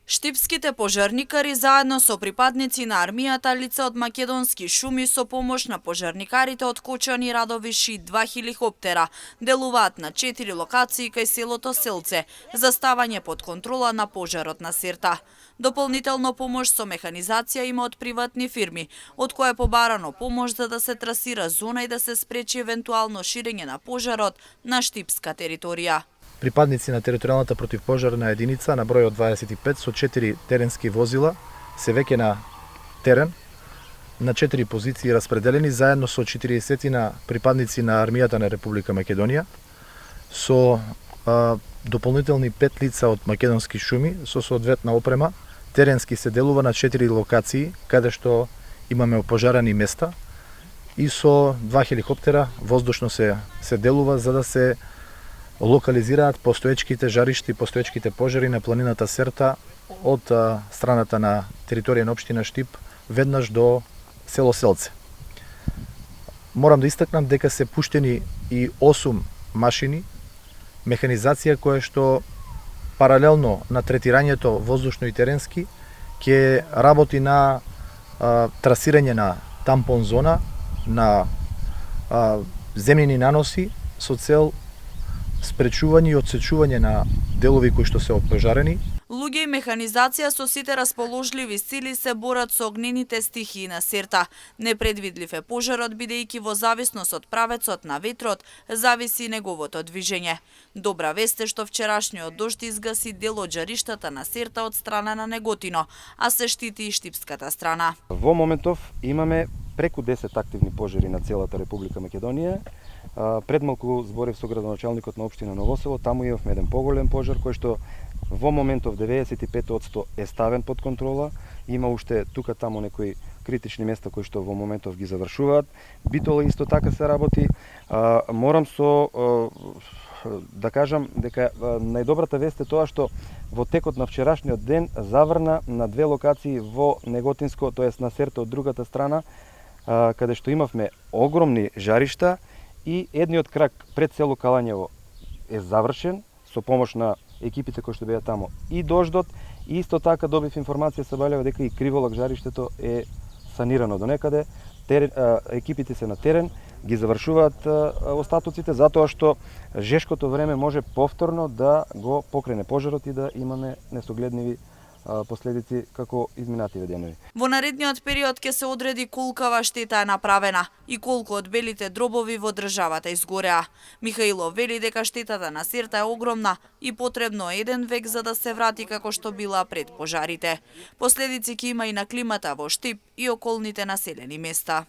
Штипските пожарникари заедно со припадници на армијата, лица од македонски шуми со помош на пожарникарите од Кочани, Радовиш и 2 хеликоптера делуваат на 4 локации кај селото Селце за ставање под контрола на пожарот на Сирта. Дополнително помош со механизација има од приватни фирми, од која е побарано помош за да се трасира зона и да се спречи евентуално ширење на пожарот на штипска територија. Припадници на територијалната противпожарна единица на број од 25 со 4 теренски возила се веќе на терен, на 4 позиции распределени заедно со 40 на припадници на армијата на Република Македонија, со дополнителни 5 лица од македонски шуми со соодветна опрема. Теренски се делува на 4 локации каде што имаме опожарени места и со 2 хеликоптера воздушно се делува за да се локализираат постоечките жаришти, постоечките пожари на планината Серта од страната на територија на општина Штип веднаш до село Селце. Морам да истакнам дека се пуштени и 8 машини, механизација која што паралелно на третирањето воздушно и теренски ќе работи на трасирање на тампон зона, на земјени наноси со цел спречување и отсечување на делови кои што се опожарени. Луѓе и механизација со сите расположливи сили се борат со огнените стихии на Сирта. Непредвидлив е пожарот бидејќи во зависност од правецот на ветрот зависи неговото движење. Добра вест е што вчерашниот дожд изгаси дел од жариштата на Сирта од страна на Неготино, а се штити и штипската страна. Во моментов имаме преку 10 активни пожари на целата Република Македонија. Пред малку зборев со градоначалникот на општина Ново Село, таму имавме еден поголем пожар кој што во моментов 95% е ставен под контрола. Има уште тука таму некои критични места кои што во моментов ги завршуваат. Битола исто така се работи. Морам да кажам дека најдобрата вест е тоа што во текот на вчерашниот ден заврна на 2 локации во Неготинско, тоест на Серта од другата страна, каде што имавме огромни жаришта и едниот крак пред село Калањево е завршен со помош на екипите кои што беа таму и дождот, и исто така добив информација се Балева дека и Криволак жариштето е санирано до некаде. Екипите се на терен, ги завршуваат остатоците затоа што жешкото време може повторно да го покрене пожарот и да имаме несогледниви последици како изминативе денови. Во наредниот период ќе се одреди колкава штета е направена и колку од белите дробови во државата изгореа. Михаилов вели дека штетата на Сирта е огромна и потребно е 1 век за да се врати како што била пред пожарите. Последици ќе има и на климата во Штип и околните населени места.